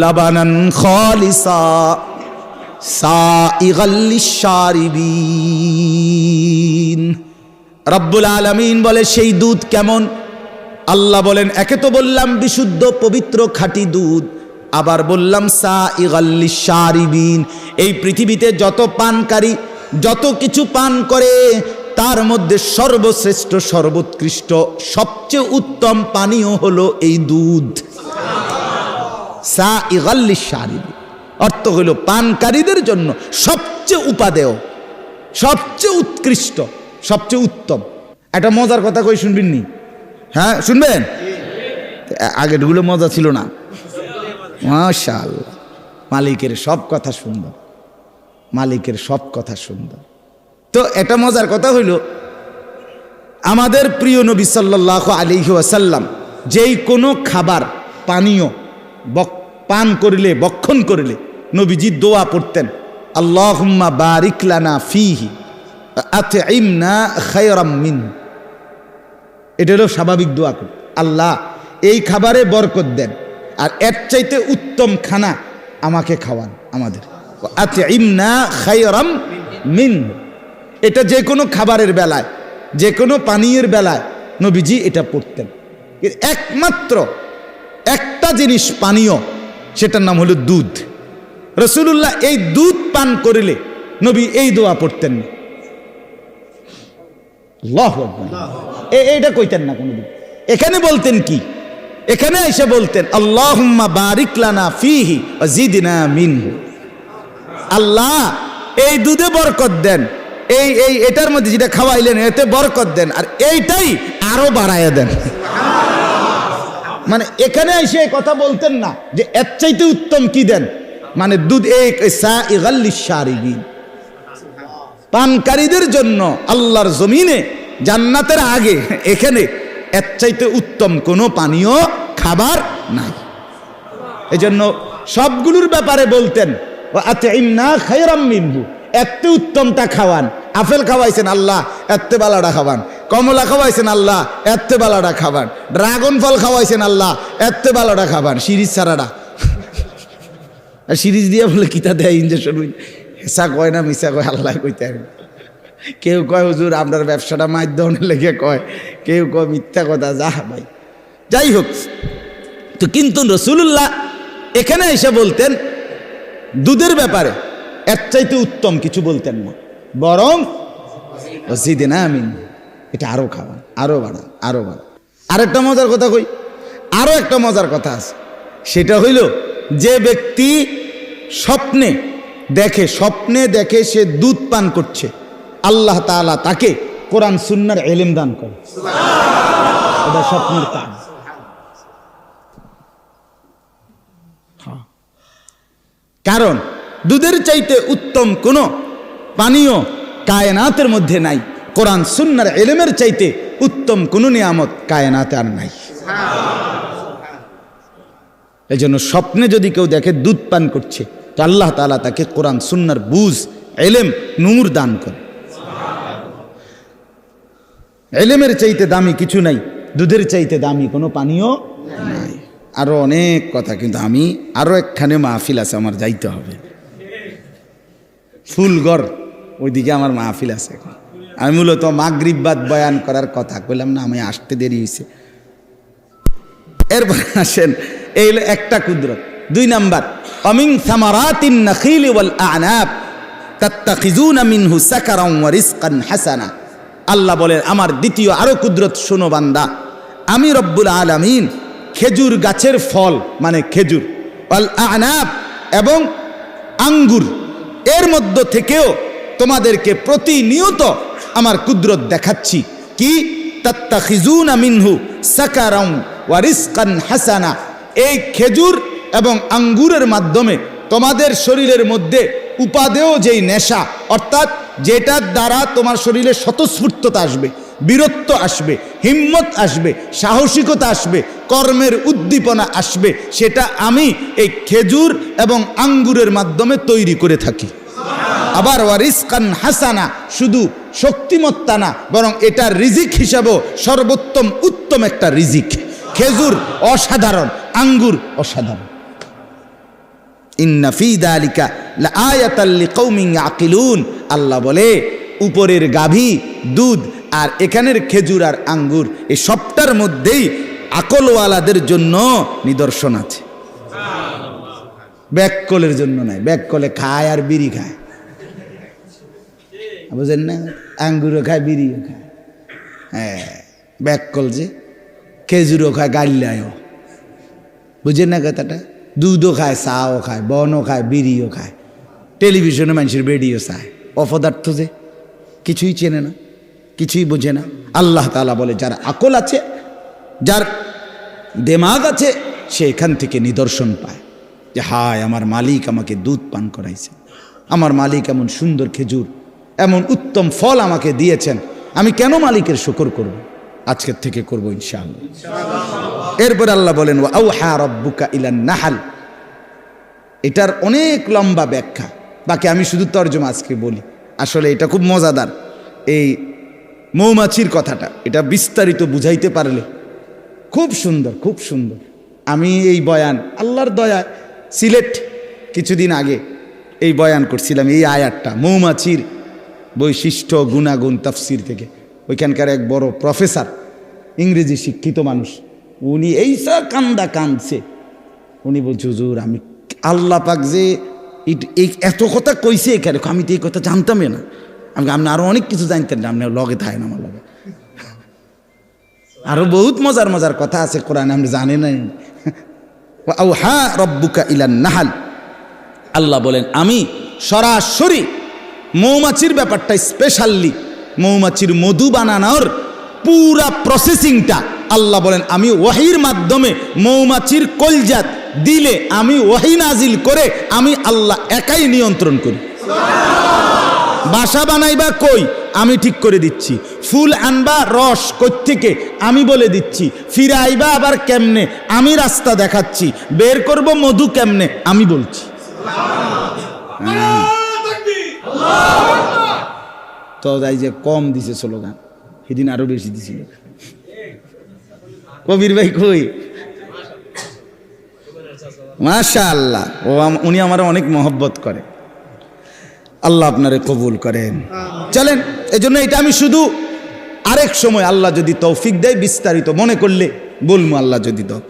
লাবানান খালিসা সাইগাল লিশারিবিন। রব্বুল আলামিন বলে সেই দুধ কেমন? আল্লাহ বলেন একে তো বললাম বিশুদ্ধ পবিত্র খাঁটি দুধ, আবার বললাম সাইগাল লিশারিবিন। এই পৃথিবীতে যত পানকারী যত কিছু পান করে তার মধ্যে সর্বশ্রেষ্ঠ, সর্বোৎকৃষ্ট, সবচেয়ে উত্তম পানীয় হলো এই দুধ। সাইগাল লিশারিবিন অর্থ হইল পানকারীদের জন্য সবচেয়ে উপাদেয়, সবচেয়ে উৎকৃষ্ট, সবচেয়ে উত্তম। একটা মজার কথা কই, শুনবেন নি? হ্যাঁ শুনবেন? আগেরগুলো মজা ছিল না। মাশাআল্লাহ, মালিকের সব কথা সুন্দর, মালিকের সব কথা সুন্দর। তো এটা মজার কথা হইল, আমাদের প্রিয় নবী সাল্লাল্লাহু আলাইহি ওয়াসাল্লাম যেই কোনো খাবার পানীয় পান করিলে, বক্ষণ করিলে নবীজি দোয়া পড়তেন, আল্লাহুম্মা বারিক লানা ফিহি আতইমনা খায়রাম মিনহু। এটা হলো স্বাভাবিক দোয়া করতে, আল্লাহ এই খাবারে বরকত দেন, আর এর চাইতে উত্তম খানা আমাকে খাওয়ান, আমাদের। আতইমনা খায়রাম মিনহু, এটা যে কোনো খাবারের বেলায়, যে কোনো পানীয়ের বেলায় নবীজি এটা পড়তেন। একমাত্র একটা জিনিস পানীয়, সেটার নাম হলো দুধ। রাসূলুল্লাহ এই দুধ পান করিলে নবী এই দোয়া পড়তেন না। আল্লাহু আকবার, এইটা কইতেন না কোনদিন। এখানে বলতেন কি? এখানে এসে বলতেন আল্লাহুম্মা বারিক লানা ফিহি ওয়া জিদনা মিনহু। আল্লাহ এই দুধে বরকত দেন, এই এটার মধ্যে যেটা খাওয়াইলেন এতে বরকত দেন, আর এইটাই আরো বাড়ায়া দেন। মানে এখানে এসে কথা বলতেন না যে এর চাইতে উত্তম কি দেন, মানে দুধ। সাইগাল লিশারিবিন, পানকারীদের জন্য আল্লাহর জমিনে জান্নাতের আগে এখানে এর চাইতে উত্তম কোনো পানীয় খাবার নাই। এজন্য সবগুলোর ব্যাপারে বলতেন আতইমনা খায়রাম মিনহু, এত উত্তমটা খাওয়ান, আপেল খাওয়াইছেন আল্লাহ, এত্তে বালাটা খাবান। কমলা খাওয়াইছেন আল্লাহ, এত্তে বালাটা খাবান। ড্রাগন ফল খাওয়াইছেন আল্লাহ, এত্তে বালাটা খাবান। সিরিজ ছাড়াটা আর সিরিজ দিয়ে বলে কিতা দেয় ইঞ্জেকশন, হেসা কয় না মিশা কয় আল্লাহ কইতে। কেউ কয় হুজুর আপনার ব্যবসাটা মাধ্যমে লেগে কয়, কেউ কয় মিথ্যা কথা। যা ভাই যাই হোক, তো কিন্তু রাসূলুল্লাহ এখানে এসে বলতেন দুধের ব্যাপারে এর চাইতে উত্তম কিছু বলতেন না, বরং জিদনা আমিন, এটা আরো খাওয়ান, আরো বাড়ান, আরো বাড়ান। আরেকটা মজার কথা কই, আরো একটা মজার কথা আছে, সেটা হইল যে ব্যক্তি স্বপ্নে দেখে সে দুধ পান করছে, আল্লাহ তাআলা তাকে কোরআন সুন্নাহর ইলম দান করে। এটা স্বপ্নের কাজ। কারণ দুধের চাইতে উত্তম কোন পানীয় কায়নাতের মধ্যে নাই, কোরআন সুন্নাহর ইলমের চাইতে উত্তম কোন নিয়ামত কায়নাতে আর নাই। এই জন্য স্বপ্নে যদি কেউ দেখে দুধ পান করছে, তো আল্লাহ তাআলা তাকে কোরআন সুন্নাহর বুঝ, ইলম, নূর দান করে। ইলমের চাইতে দামি কিছু নাই, দুধের চাইতে দামি কোনো পানীয় নাই। আরো অনেক কথা, কিন্তু আমি আরো একখানে মাহফিল আছে, আমার যাইতে হবে ফুলগড়, ওইদিকে আমার মাহফিল আছে। আমি মূলত মাগরিব বাদ বয়ান করার কথা কইলাম না, আমি আসতে দেরি হয়েছে। এরপর আসেন, এই হলো একটা কুদরত। 2 নাম্বার, অমিন সামারাতিন নাখিল ওয়াল আনাব তাত্তাখিজুনা মিনহু সাকারান ওয়া রিজকান হাসানা। আল্লাহ বলেন আমার দ্বিতীয় আরো কুদরত শোনো বান্দা, আমি রব্বুল আলামিন খেজুর গাছের ফল মানে খেজুর, ওয়াল আনাব এবং আঙ্গুর, এর মধ্য থেকেও তোমাদেরকে প্রতিনিয়ত আমার কুদরত দেখাচ্ছি। কি? তাত্তাখিজুনা মিনহু সাকারান ওয়া রিজকান হাসানা। এই খেজুর এবং আঙ্গুরের মাধ্যমে তোমাদের শরীরের মধ্যে উপাদেয় যেই নেশা, অর্থাৎ যেটার দ্বারা তোমার শরীরে স্বতঃস্ফূর্ততা আসবে, বীরত্ব আসবে, হিম্মত আসবে, সাহসিকতা আসবে, কর্মের উদ্দীপনা আসবে, সেটা আমি এই খেজুর এবং আঙ্গুরের মাধ্যমে তৈরি করে থাকি। আবার ওয়ারিসকান হাসানা, শুধু শক্তিমত্তা না, বরং এটা রিজিক হিসাবেও সর্বোত্তম উত্তম একটা রিজিক। খেজুর অসাধারণ, আঙ্গুর অসাধারণ। ইন্না ফি যালিকা লাআয়াতাল লিকাউমিন ইয়াকিলুন। আল্লাহ বলে উপরের গাভী দুধ আর এখানের খেজুর আর আঙ্গুর, এই সবটার মধ্যেই আকলওয়ালাদের জন্য নিদর্শন আছে। ব্যাককলের জন্য নাই, ব্যাককলে খায় আর বিড়ি খায়, বুঝেন না? আঙ্গুরও খায়, বিড়িও খায়। হ্যাঁ, ব্যাককল যে খেজুরও খায়, গাল্লায়ও, বুঝেন না কথাটা? দুধও খায়, চাও খায়, বনও খায়, বিড়িও খায়, টেলিভিশনে মানুষের বেডিও চায়। অপদার্থ যে কিছুই চেনে না, কিছুই বোঝে না। আল্লাহ তাআলা বলে যার আকল আছে, যার দেমাগ আছে, সে এখান থেকে নিদর্শন পায় যে হায় আমার মালিক আমাকে দুধ পান করাইছে, আমার মালিক এমন সুন্দর খেজুর, এমন উত্তম ফল আমাকে দিয়েছেন, আমি কেন মালিকের শুকর করব? আজকের থেকে করব ইনশাআল্লাহ। এরপর আল্লাহ বলেন ওয়া আওহা রাব্বুকা ইলান নাহাল। এটার অনেক লম্বা ব্যাখ্যা, বাকি আমি শুধু তর্জমা আজকে বলি। আসলে এটা খুব মজাদার, এই মৌমাছির কথাটা, এটা বিস্তারিত বুঝাইতে পারলে খুব সুন্দর, খুব সুন্দর। আমি এই বয়ান আল্লাহর দয়ায় সিলেট কিছুদিন আগে এই বয়ান করছিলাম, এই আয়াতটা মৌমাছির বৈশিষ্ট্য গুণাগুণ তাফসির থেকে। ওইখানকার এক বড় প্রফেসর, ইংরেজি শিক্ষিত মানুষ, উনি এইসা কান্দা কাঁদছে। উনি বলছে হুজুর আমি আল্লাহ পাক যে এই এত কথা কইছে এখানে, আমি তো এই কথা জানতামই না। আপনি আরো অনেক কিছু জানতেন না, আপনি লগে থাকেন আমার লগে, আরো বহুত মজার মজার কথা আছে কোরআনে, আপনি জানেন না। আওহা রাব্বুকা ইলান নাহাল। আল্লাহ বলেন আমি সরাসরি মৌমাছির ব্যাপারটা স্পেশালি, মৌমাছির মধু বানানোর পুরা প্রসেসিংটা আল্লাহ বলেন আমি ওয়াহির মাধ্যমে মৌমাছির কলজাত দিলে আমি ওয়াহি নাজিল করে আমি আল্লাহ একাই নিয়ন্ত্রণ করি। বাসা বানাইবা কই আমি ঠিক করে দিচ্ছি, ফুল আনবা রস কোত্থেকে আমি বলে দিচ্ছি, ফিরে আইবা আবার কেমনে আমি রাস্তা দেখাচ্ছি, বের করব মধু কেমনে আমি বলছি। তো যাই যে কম দিছে স্লোগান, সেদিন আরো বেশি দিছিল। কবির ভাই কই? মাশাআল্লাহ, উনি আমার অনেক মহব্বত করে। আল্লাহ আপনারে কবুল করেন। চলেন, এই জন্য এটা আমি শুধু আরেক সময় আল্লাহ যদি তৌফিক দেয় বিস্তারিত মনে করলে বলবো, আল্লাহ যদি দাও।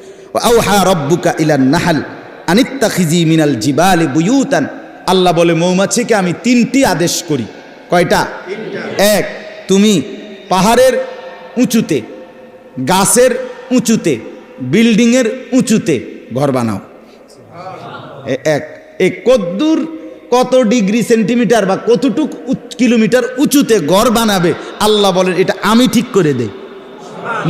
আওহা রব্বুকা ইলান নাহল আনিত্তাখিজি মিনাল জিবালি বুয়ুতান। আল্লাহ বলে মৌমাছিকে আমি 3টি আদেশ করি। কয়টা? 1, তুমি পাহাড়ের উঁচুতে, গাছের উঁচুতে, বিল্ডিংয়ের উঁচুতে ঘর বানাও। কদ্দুর কত ডিগ্রি সেন্টিমিটার বা কতটুক কিলোমিটার উঁচুতে ঘর বানাবে আল্লাহ বলেন এটা আমি ঠিক করে দেই।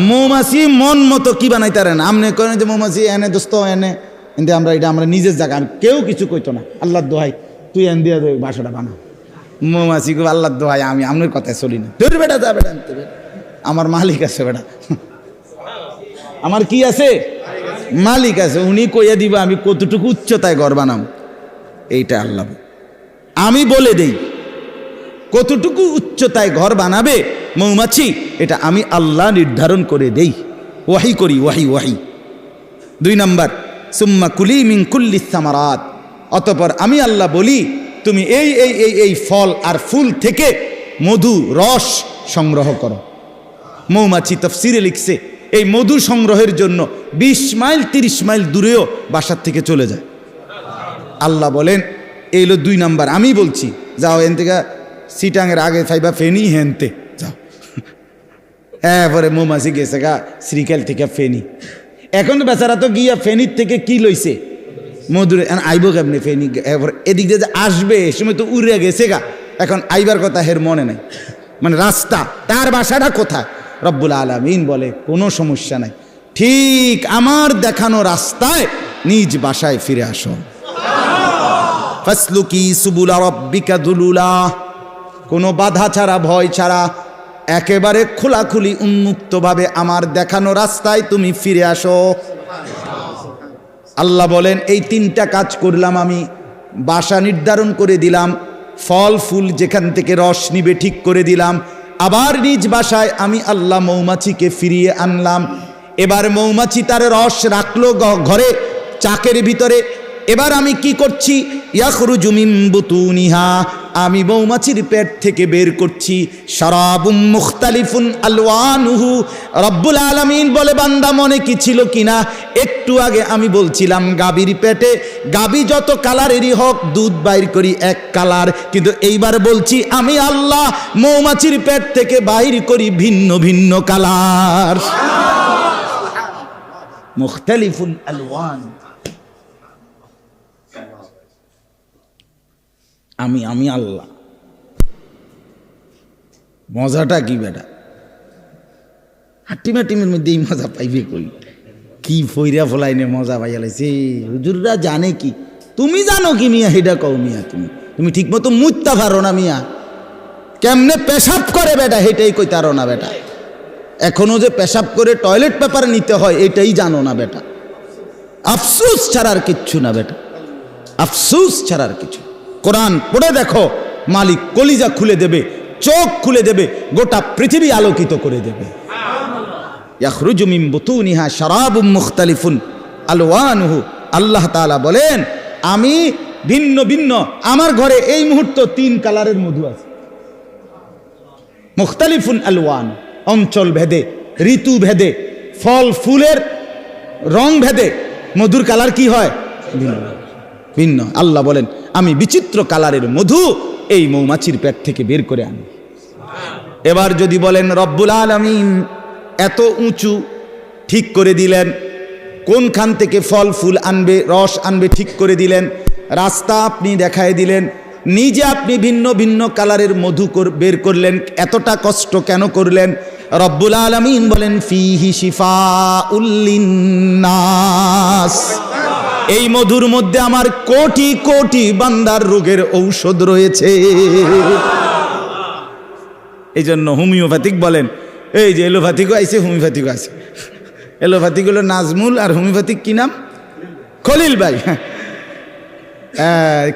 মৌমাছি মন মতো কি বানাইতে পারে না। আপনি করেন যে মৌমাছি এনে দোস্ত এনে এনে আমরা এটা আমরা নিজের জায়গা, আমি কেউ কিছু কইতো না। আল্লাহর দোহাই তুই এন দিয়া বাসাটা বানা। মৌমাছি গো আল্লাহর দোহাই আমি আপনার কথায় চলি না। তোর বেটা যা বেটা, আমার মালিক আছে বেটা, আমার কি আছে? মালিক আছে, উনি কইয়া দিব আমি কতটুকু উচ্চতায় ঘর বানাম। এইটা আল্লাহ আমি বলে দেই কতটুকু উচ্চতায় ঘর বানাবে মৌমাছি, এটা আমি আল্লাহ নির্ধারণ করে দেই, ওয়াহি করি, ওয়াহি। 2 নাম্বার, সুম্মা কুলি মিন কুল্লিস সামারাত। অতঃপর আমি আল্লাহ বলি তুমি এই ফল আর ফুল থেকে মধু রস সংগ্রহ করো। মৌমাছি তাফসীরে লিখছে এই মধু সংগ্রহের জন্য 20 মাইল 30 মাইল দূরেও বাসার থেকে চলে যায়। আল্লাহ বলেন এই হলো 2 নাম্বার, আমি বলছি যাও এন থেকে সিটাঙের আগে ফাইবা ফেনি হেনতে যাও। হ্যাঁ, পরে মৌমাছি গেছে গা শ্রীকাল থেকে ফেনি। এখন বেচারা তো গিয়া ফেনির থেকে কি লইছে? মধুরে আইব কেমনি ফেনি? এদিক দিয়ে যে আসবে এ সময় তো উড়ে গেছে গা, এখন আইবার কথা হের মনে নাই, মানে রাস্তা তার বাসাটা কোথায়। রব্বুল আলামিন বলে কোনো সমস্যা নাই, ঠিক আমার দেখানো রাস্তায় নিজ বাসায় ফিরে আসো। ফাসলুকি সুবুলা রাব্বিকা দুলুলা, কোনো বাধা ছাড়া ভয় ছাড়া একেবারে খোলাখুলি উন্মুক্তভাবে আমার দেখানো রাস্তায় তুমি ফিরে আসো। আল্লাহ বলেন এই 3টা কাজ করলাম আমি। বাসা নির্ধারণ করে দিলাম, ফল ফুল যেখান থেকে রস নিবে ঠিক করে দিলাম, আবার নিজ বাসায় আমি আল্লাহ মৌমাছিকে ফিরিয়ে আনলাম। এবার মৌমাছি তার রস রাখলো ঘরে চাকের ভিতরে। এবার আমি কি করছি? ইয়াখরুজু মিন বুতুনিহা, আমি মৌমাছির পেট থেকে বের করছি শারাবুম মুখতালিফুন আলওয়ানুহু। রব্বুল আলামিন বলে বান্দা মনে কি ছিল কিনা, একটু আগে আমি বলছিলাম গাভীর পেটে গাভী যত কালারেরই হোক দুধ বাইর করি এক কালার, কিন্তু এইবার বলছি আমি আল্লাহ মৌমাছির পেট থেকে বাইর করি ভিন্ন ভিন্ন কালার। মুখতালিফুন আলওয়ান, আমি আল্লাহ। মজাটা কি বেটা? হাট্টিমাটিমের মধ্যে এই মজা পাইবে কই? কি ফইরা ফলাইনে মজা পাইয়া লাইছে। হুজুররা জানে কি, তুমি জানো কি মিয়া? হেডা কও মিয়া, তুমি ঠিক মতো মুত্তা পারো না মিয়া। কেমনে পেশাব করে বেটা হেটাই কইতারো না বেটা। এখনো যে পেশাব করে টয়লেট পেপার নিতে হয় এটাই জানো না বেটা। আফসোস ছাড়ার কিচ্ছু না বেটা, আফসোস ছাড়ার কিছু। কোরআন পড়ে দেখো, মালিক কলিজা খুলে দেবে, চোখ খুলে দেবে, গোটা পৃথিবী আলোকিত করে দেবে। ইয়াখরুজু মিন বুতুনিহা শারাবুম মুখতালিফুন আলওয়ানুহু। আল্লাহ তাআলা বলেন আমি ভিন্ন ভিন্ন, আমার ঘরে এই মুহূর্তে 3 কালারের মধু আছে। মুখতালিফুন আলওয়ান, অঞ্চল ভেদে, ঋতু ভেদে, ফল ফুলের রং ভেদে মধুর কালার কি হয়? ভিন্ন। আল্লাহ বলেন আমি বিচিত্র কালারের মধু এই মৌমাছির পেট থেকে বের করে আনি। এবার যদি বলেন রব্বুল আলামিন এত উঁচু ঠিক করে দিলেন, কোনখান থেকে ফল ফুল আনবে রস আনবে ঠিক করে দিলেন, রাস্তা আপনি দেখায় দিলেন, নিজে আপনি ভিন্ন ভিন্ন কালারের মধু বের করলেন, এতটা কষ্ট কেন করলেন? রব্বুল আলামিন বলেন ফিহি শিফাউল লিন্নাস, এই মধুর মধ্যে আমার কোটি কোটি বান্দার রোগের ঔষধ রয়েছে। এই জন্য হোমিওপ্যাথিক বলেন, এই যে এলোপ্যাথিকও আইছে হোমিওপ্যাথিকও আছে। এলোপ্যাথিক হলো নাজমুল আর হোমিওপ্যাথিক কি নাম? খলিল ভাই।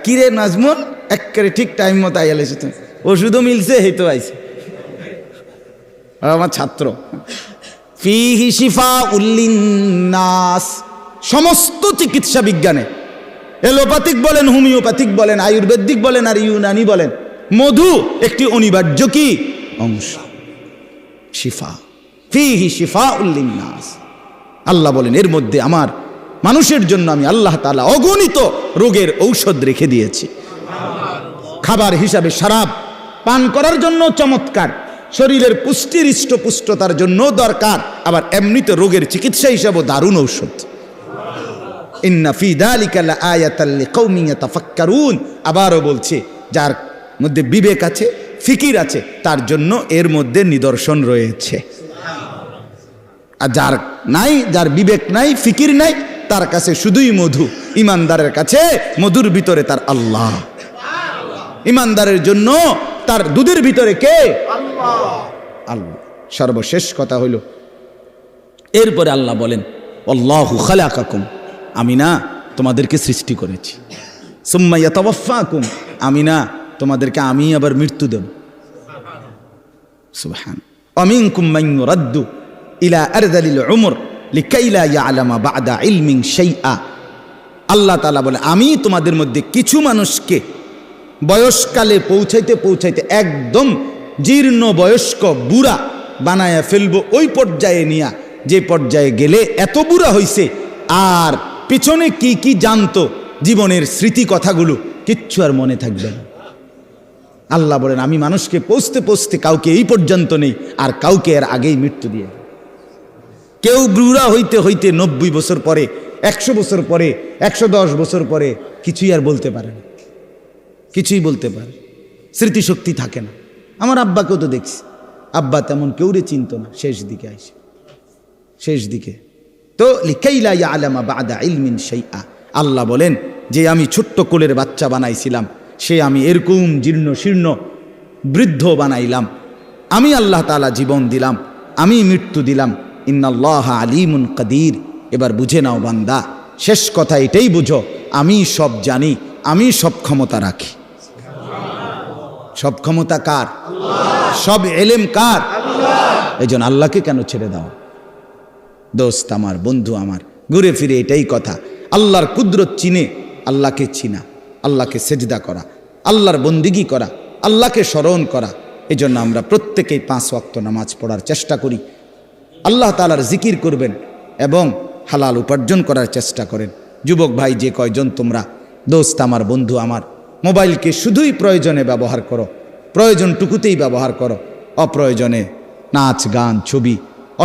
কিরে নাজমুল, একেবারে ঠিক টাইম মতো আইয়া লেছে। ওষুধও মিলছে, এই তো আইছে আমার ছাত্র। ফিহি শিফাউল লিন্নাস, সমস্ত চিকিৎসা বিজ্ঞানে, এলোপ্যাথিক বলেন, হোমিওপ্যাথিক বলেন, আয়ুর্বেদিক বলেন আর ইউনানি বলেন, মধু একটি অনিবার্য কি অংশ। শিফা, ফিহি শিফাউল লিন্নাস। আল্লাহ বলেন এর মধ্যে আমার মানুষের জন্য আমি আল্লাহ তাআলা অগণিত রোগের ঔষধ রেখে দিয়েছি। খাবার হিসাবে শরাব পান করার জন্য চমৎকার, শরীরের পুষ্টির হৃষ্টপুষ্টতার জন্য দরকার, আবার এমনিতে রোগের চিকিৎসা হিসাবে দারুণ ঔষধ। ইন্না ফি যালিকা লাআয়াতাল লিকাউমিন ইয়াতাফাক্কারুন। আবারও বলছে যার মধ্যে বিবেক আছে, ফিকির আছে, তার জন্য এর মধ্যে নিদর্শন রয়েছে। আর যার নাই, যার বিবেক নাই, ফিকির নাই, তার কাছে শুধুই মধু। ইমানদারের কাছে মধুর ভিতরে তার আল্লাহ। ইমানদারের জন্য তার দুধের ভিতরে কে? আল্লাহ। সর্বশেষ কথা হইল, এরপরে আল্লাহ বলেন আল্লাহু খালাকাকুম, আমি না তোমাদেরকে সৃষ্টি করেছি। সুম্মা ইয়াতাওয়াফাকুম, আমি না তোমাদেরকে আমি আবার মৃত্যু দেব। সুবহান। আমিনকুম মান ইউরাদ্দু ইলা আরযালিল উমর লিকাইলা ইয়ালামা বা'দা ইলমিন শাইআ। আল্লাহ তাআলা বলে আমি তোমাদের মধ্যে কিছু মানুষকে বয়সকালে পৌঁছাইতে পৌঁছাইতে একদম জীর্ণ বয়স্ক বুড়া বানায়া ফেলবো, ওই পর্যায়ে নিয়া, যে পর্যায়ে গেলে এত বুড়া হইছে আর পিছনে কি কি জানতো, জীবনের স্মৃতি কথাগুলো কিচ্ছু আর মনে থাকবে না। আল্লাহ বলেন আমি মানুষকে পৌঁছতে পৌঁছতে কাউকে এই পর্যন্ত নেই, আর কাউকে এর আগেই মৃত্যু দিয়ে। কেউ বুড়া হইতে হইতে 90 বছর পরে, 100 বছর পরে, 110 বছর পরে কিছুই আর বলতে পারে না, কিছুই বলতে পারে, স্মৃতিশক্তি থাকে না। আমার আব্বাকেও তো দেখছি, আব্বা তেমন কেউরে চিনত না, শেষ দিকে আইসে, শেষ দিকে। তো লিকাইলা ইয়ালামা বা'দা ইলমিন শাইআ। আল্লাহ বলেন যে আমি ছোট্ট কোলের বাচ্চা বানাইছিলাম, সে আমি এরকম জীর্ণ শীর্ণ বৃদ্ধ বানাইলাম। আমি আল্লাহ তাআলা জীবন দিলাম, আমি মৃত্যু দিলাম। ইন্নাল্লাহা আলিমুন কাদির। এবার বুঝে নাও বান্দা, শেষ কথা এটাই বুঝো, আমি সব জানি, আমি সব ক্ষমতা রাখি। সব ক্ষমতা কার? সব এলেম কার? এই জন্য আল্লাহকে কেন ছেড়ে দাও? দোস্ত আমার, বন্ধু আমার, ঘুরে ফিরে এটাই কথা। আল্লাহর কুদরত চিনে আল্লাহকে চিনা, আল্লাহকে সেজদা করা, আল্লাহর বন্দিগি করা, আল্লাহকে স্মরণ করা। এই জন্য আমরা প্রত্যেকেই 5 ওয়াক্ত নামাজ পড়ার চেষ্টা করি, আল্লাহ তাআলার জিকির করবেন এবং হালাল উপার্জন করার চেষ্টা করেন। যুবক ভাই যে কয়জন তোমরা, দোস্ত আমার, বন্ধু আমার, মোবাইলকে শুধুই প্রয়োজনে ব্যবহার করো, প্রয়োজনটুকুতেই ব্যবহার করো। অপ্রয়োজনে নাচ গান, ছবি,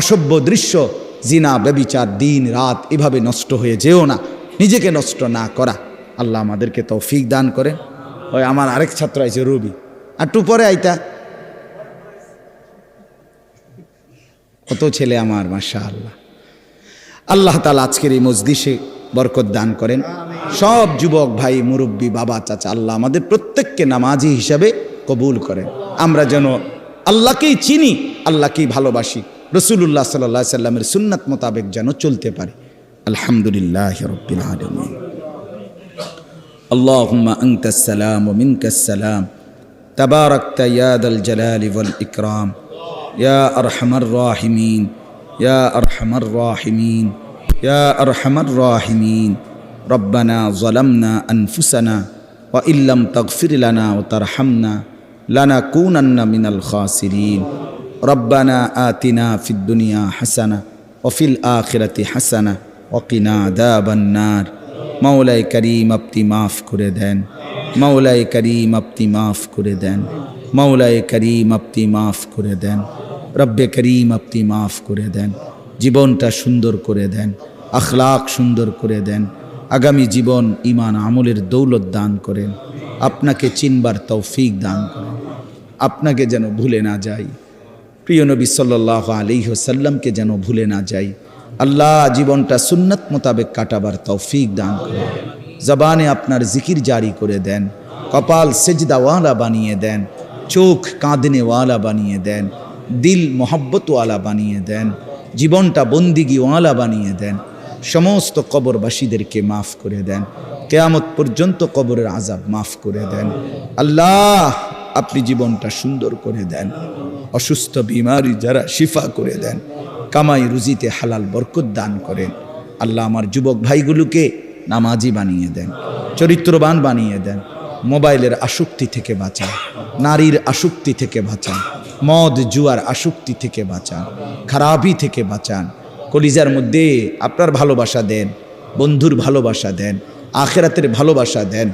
অসভ্য দৃশ্য, জিনা, ব্যভিচার, দিন রাত এভাবে নষ্ট হয়ে যেও না, নিজেকে নষ্ট না করা। আল্লাহ আমাদেরকে তৌফিক দান করেন। ওই আমার আরেক ছাত্র আইছে রবি, আর একটু পরে আইতা, কত ছেলে আমার, মাশাআল্লাহ। আল্লাহ তাআলা আজকের এই মজলিসে বরকত দান করেন। সব যুবক ভাই, মুরব্বী, বাবা, চাচা, আল্লাহ আমাদের প্রত্যেককে নামাজি হিসাবে কবুল করেন। আমরা যেন আল্লাহকেই চিনি, আল্লাহকেই ভালোবাসি, রাসূলুল্লাহ সাল্লাল্লাহু আলাইহি সাল্লামের সুন্নাত মোতাবেক যেন চলতে পারি। আলহামদুলিল্লাহি রাব্বিল আলামিন। আল্লাহুম্মা আনতাস সালাম ওয়া মিনকাস সালাম, তাবারাকতা ইয়া দাল জালালি ওয়াল ইকরাম, ইয়া আরহামার রাহিমিন, ইয়া আরহামার রাহিমিন, ইয়া আরহামার রাহিমিন। রব্বানা যালামনা আনফুসানা ওয়া ইল্লাম তাগফির লানা ওয়া তারহামনা লানাকুনান্না মিনাল খাসিরিন। রব্বানা আতিনা ফিদ দুনিয়া হাসানা ওয়া ফিল আখিরাতি হাসানা ওয়া কিনা আযাবান নার। মাওলাই করিম আপনি মাফ করে দেন, মাওলাই করিম আপনি মাফ করে দেন, মাওলাই করিম আপনি মাফ করে দেন, রব্বে করিম আপনি মাফ করে দেন। জীবনটা সুন্দর করে দেন, আখলাক সুন্দর করে দেন, আগামী জীবন ঈমান আমলের দৌলত দান করেন, আপনাকে চিনবার তৌফিক দান করেন, আপনাকে যেন ভুলে না যাই, প্রিয় নবী সাল্লাল্লাহু আলাইহি ওয়াসাল্লামকে যেন ভুলে না যাই। আল্লাহ জীবনটা সুন্নাত মোতাবেক কাটাবার তৌফিক দান করেন, জবানে আপনার জিকির জারি করে দেন, কপাল সেজদাওয়ালা বানিয়ে দেন, চোখ কাঁদনেওয়ালা বানিয়ে দেন, দিল মোহব্বতওয়ালা বানিয়ে দেন, জীবনটা বন্দিগিওয়ালা বানিয়ে দেন। সমস্ত কবরবাসীদেরকে মাফ করে দেন, কিয়ামত পর্যন্ত কবরের আযাব মাফ করে দেন। আল্লাহ আপনি জীবনটা সুন্দর করে দেন, অসুস্থ বিমারি যারা শিফা করে দেন, কামাই রুজিতে হালাল বরকত দান করেন। আল্লাহ আমার যুবক ভাইগুলোকে নামাজি বানিয়ে দেন, চরিত্রবান বানিয়ে দেন, মোবাইলের আসক্তি থেকে বাঁচান, নারীর আসক্তি থেকে বাঁচান, মদ জুয়ার আসক্তি থেকে বাঁচান, খারাপি থেকে বাঁচান। কলিজার মধ্যে আপনার ভালোবাসা দেন, বন্ধুর ভালোবাসা দেন, আখেরাতের ভালোবাসা দেন,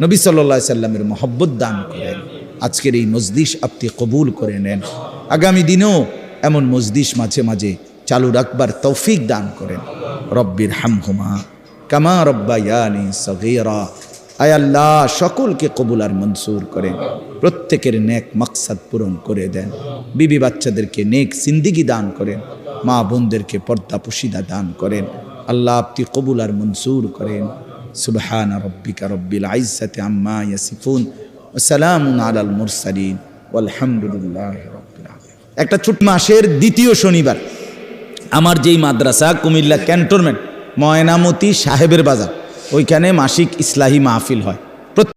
নবী সাল্লাল্লাহু আলাইহি সাল্লামের মহব্বত দান করেন। আজকের এই মজলিস আপনি কবুল করে নেন। আগামী দিনেও এমন মজলিস মাঝে মাঝে চালু রাখবার তৌফিক দান করেন। রব্বির হামহুমা কামা রব্বায়ানি সগীরা। আয় আল্লাহ, সকলকে কবুল আর মনসুর করেন, প্রত্যেকের নেক মাকসাদ পূরণ করে দেন, বিবি বাচ্চাদেরকে নেক জিন্দিগি দান করেন, মা বোনদেরকে পর্দা পুশিদা দান করেন। আল্লাহ আপনি কবুল আর মনসুর করেন। সুবহান রব্বিকা রব্বিল ইজ্জাতি আম্মা ইয়াসিফুন ওয়া সালামুন আলাল মুরসালিন ওয়ালহামদুলিল্লাহি রাব্বিল আলামিন। একটা ছোট মাসের দ্বিতীয় শনিবার আমার যেই মাদ্রাসা কুমিল্লা ক্যান্টনমেন্ট ময়নামতি সাহেবের বাজার, ওইখানে মাসিক ইসলাহি মাহফিল হয়।